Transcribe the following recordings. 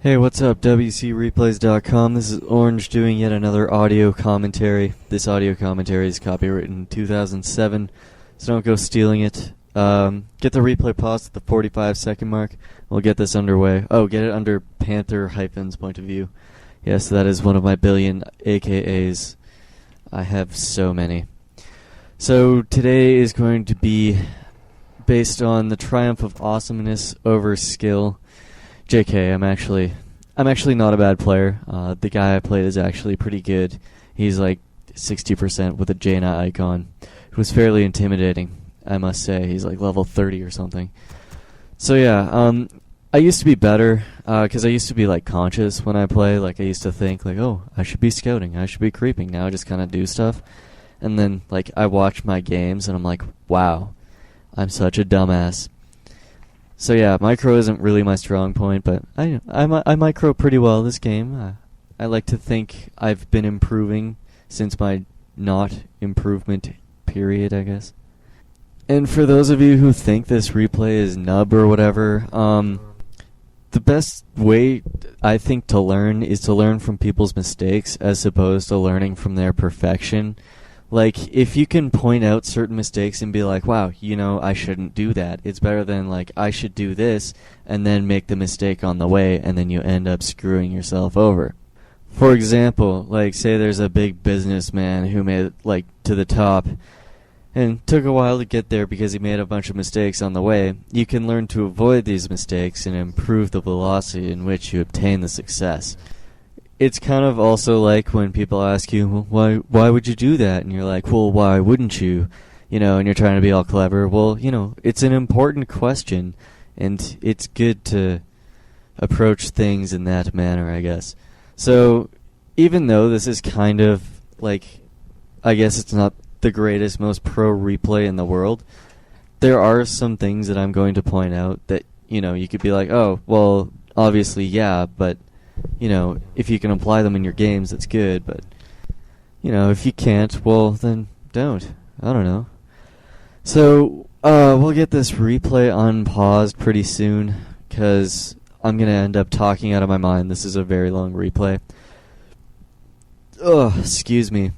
Hey, what's up, WCReplays.com? This is Orange doing yet another audio commentary. This audio commentary is copyrighted in 2007, so don't go stealing it. Get the replay paused at the 45-second mark. We'll get this underway. Oh, get it under Panther-Hyphen's point of view. Yes, that is one of my billion AKAs. I have so many. So today is going to be based on the triumph of awesomeness over skill. JK, I'm actually not a bad player. The guy I played is actually pretty good. He's like 60% with a Jaina icon. It was fairly intimidating, I must say. He's like level 30 or something. So yeah, I used to be better, because I used to be like conscious when I play. Like I used to think like, oh, I should be scouting, I should be creeping. Now I just kind of do stuff. And then like I watch my games and I'm like, wow, I'm such a dumbass. So yeah, micro isn't really my strong point, but I micro pretty well this game. I like to think I've been improving since my not improvement period, I guess. And for those of you who think this replay is nub or whatever, the best way I think to learn is to learn from people's mistakes as opposed to learning from their perfection. Like, if you can point out certain mistakes and be like, wow, you know, I shouldn't do that. It's better than, like, I should do this, and then make the mistake on the way, and then you end up screwing yourself over. For example, like, say there's a big businessman who made it, like, to the top, and took a while to get there because he made a bunch of mistakes on the way. You can learn to avoid these mistakes and improve the velocity in which you obtain the success. It's kind of also like when people ask you, well, why would you do that? And you're like, well, why wouldn't you? You know, and you're trying to be all clever. Well, you know, it's an important question, and it's good to approach things in that manner, I guess. So, even though this is kind of, like, I guess it's not the greatest, most pro replay in the world, there are some things that I'm going to point out that, you know, you could be like, oh, well, obviously, yeah, but you know, if you can apply them in your games, that's good, but, you know, if you can't, well, then don't. I don't know. So, we'll get this replay unpaused pretty soon, because I'm going to end up talking out of my mind. This is a very long replay. Ugh, excuse me.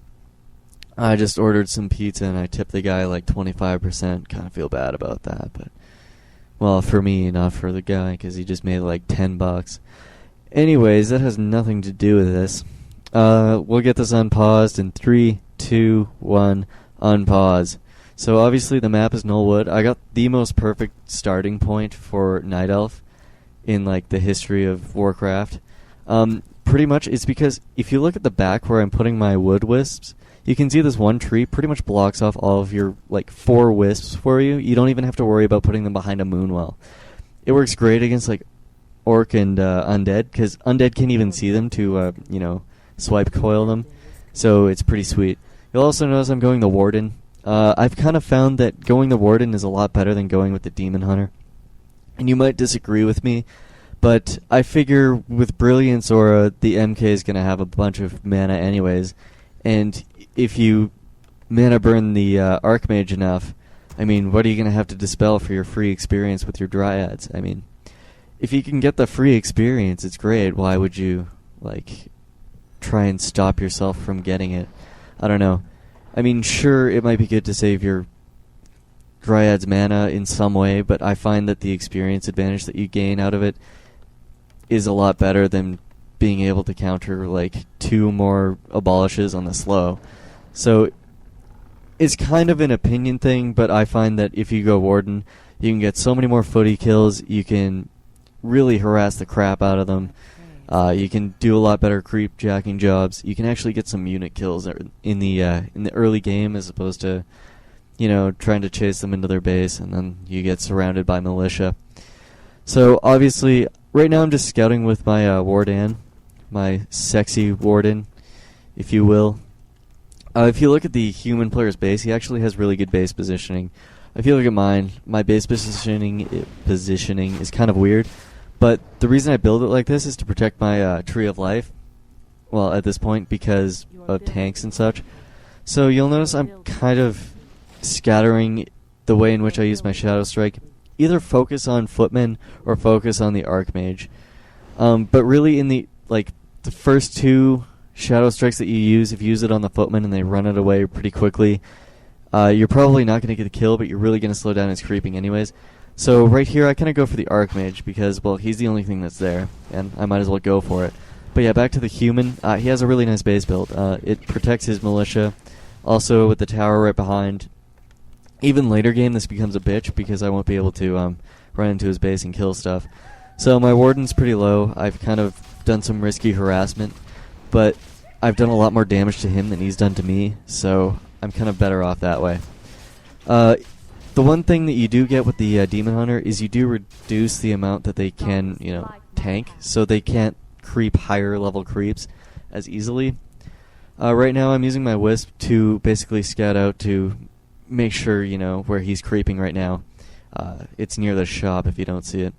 I just ordered some pizza, and I tipped the guy like 25%. Kind of feel bad about that, but, well, for me, not for the guy, because he just made like $10. Anyways, that has nothing to do with this. We'll get this unpaused in 3, 2, 1, unpause. So obviously the map is Nullwood. I got the most perfect starting point for Night Elf in like the history of Warcraft. Pretty much it's because if you look at the back where I'm putting my wood wisps, you can see this one tree pretty much blocks off all of your like 4 wisps for you. You don't even have to worry about putting them behind a moonwell. It works great against like Orc and Undead, because Undead can't even see them to, you know, swipe coil them, so it's pretty sweet. You'll also notice I'm going the Warden. I've kind of found that going the Warden is a lot better than going with the Demon Hunter. And you might disagree with me, but I figure with Brilliance Aura, the MK is going to have a bunch of mana anyways, and if you mana burn the Archmage enough, I mean, what are you going to have to dispel for your free experience with your Dryads? I mean, if you can get the free experience, it's great. Why would you, like, try and stop yourself from getting it? I don't know. I mean, sure, it might be good to save your Dryad's mana in some way, but I find that the experience advantage that you gain out of it is a lot better than being able to counter, like, 2 more abolishes on the slow. So, it's kind of an opinion thing, but I find that if you go Warden, you can get so many more footy kills, you can really harass the crap out of them. You can do a lot better creep jacking jobs. You can actually get some unit kills in the early game as opposed to, you know, trying to chase them into their base and then you get surrounded by militia. So obviously, right now I'm just scouting with my Warden, my sexy Warden, if you will. If you look at the human player's base, he actually has really good base positioning. If you look at mine, my base positioning is kind of weird. But the reason I build it like this is to protect my Tree of Life. Well, at this point, because of tanks and such. So you'll notice I'm kind of scattering the way in which I use my Shadow Strike. Either focus on Footmen or focus on the Archmage. But really, in the first two shadow strikes that you use, if you use it on the footman and they run it away pretty quickly, you're probably not going to get the kill, but you're really going to slow down his creeping anyways. So right here, I kind of go for the Archmage because, well, he's the only thing that's there, and I might as well go for it. But yeah, back to the human. He has a really nice base build. It protects his militia. Also, with the tower right behind. Even later game, this becomes a bitch because I won't be able to run into his base and kill stuff. So my Warden's pretty low. I've kind of done some risky harassment, but I've done a lot more damage to him than he's done to me, so I'm kind of better off that way. The one thing that you do get with the Demon Hunter is you do reduce the amount that they can, tank, so they can't creep higher level creeps as easily. Right now I'm using my Wisp to basically scout out to make sure, where he's creeping right now. It's near the shop if you don't see it.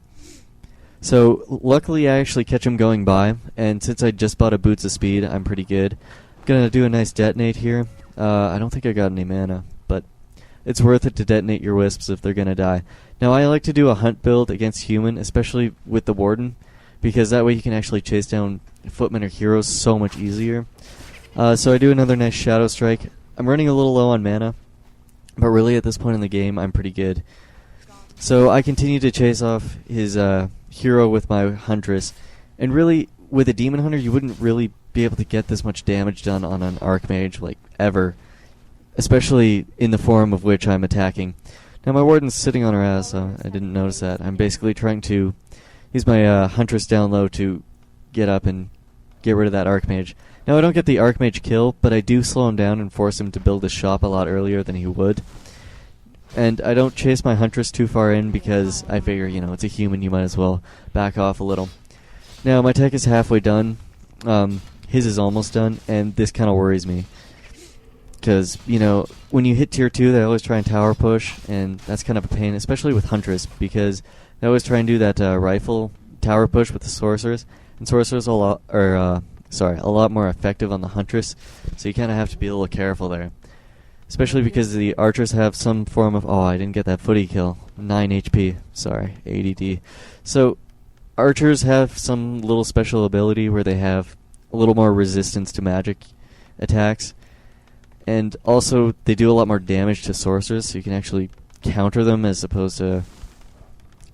So luckily I actually catch him going by, and since I just bought a Boots of Speed, I'm pretty good. I'm gonna do a nice detonate here. I don't think I got any mana, but it's worth it to detonate your Wisps if they're gonna die. Now I like to do a hunt build against human, especially with the Warden, because that way you can actually chase down footmen or heroes so much easier. So I do another nice Shadow Strike. I'm running a little low on mana, but really at this point in the game I'm pretty good. So I continue to chase off his hero with my Huntress, and really with a Demon Hunter you wouldn't really be able to get this much damage done on an Archmage, ever. Especially in the form of which I'm attacking. Now my Warden's sitting on her ass, so I didn't notice that. I'm basically trying to use my Huntress down low to get up and get rid of that Archmage. Now I don't get the Archmage kill, but I do slow him down and force him to build his shop a lot earlier than he would. And I don't chase my Huntress too far in because I figure, it's a human, you might as well back off a little. Now my tech is halfway done. His is almost done, and this kind of worries me. Because, when you hit tier 2, they always try and tower push, and that's kind of a pain, especially with Huntress, because they always try and do that rifle tower push with the Sorcerers, and Sorcerers are a lot more effective on the Huntress, so you kind of have to be a little careful there. Especially because the Archers have some form of... Oh, I didn't get that footy kill. 9 HP. Sorry, ADD. So, Archers have some little special ability where they have a little more resistance to magic attacks. And also, they do a lot more damage to Sorcerers, so you can actually counter them as opposed to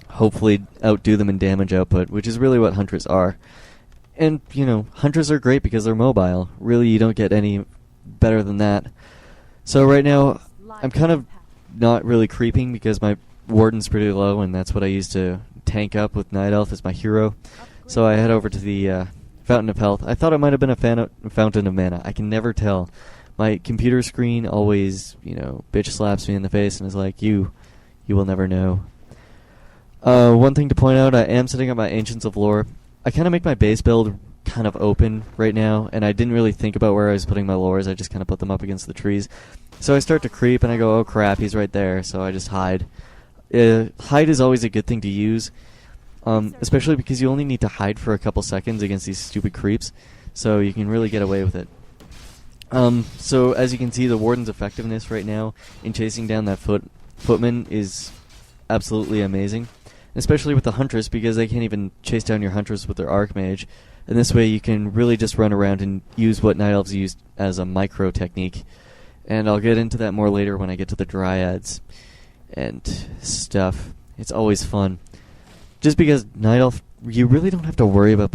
hopefully outdo them in damage output, which is really what Hunters are. And, Hunters are great because they're mobile. Really, you don't get any better than that. So right now, I'm kind of not really creeping because my Warden's pretty low, and that's what I use to tank up with Night Elf as my hero. So I head over to the Fountain of Health. I thought it might have been a Fountain of Mana. I can never tell. My computer screen always, bitch slaps me in the face and is like, you will never know. One thing to point out, I am setting up my Ancients of Lore. I kind of make my base build kind of open right now, and I didn't really think about where I was putting my lores. I just kind of put them up against the trees. So I start to creep, and I go, oh crap, he's right there, so I just hide. Hide is always a good thing to use, especially because you only need to hide for a couple seconds against these stupid creeps, so you can really get away with it. So as you can see, the Warden's effectiveness right now in chasing down that footman is absolutely amazing, especially with the Huntress, because they can't even chase down your Huntress with their Archmage, and this way you can really just run around and use what Night Elves used as a micro technique. And I'll get into that more later when I get to the Dryads and stuff. It's always fun. Just because Night Elf, you really don't have to worry about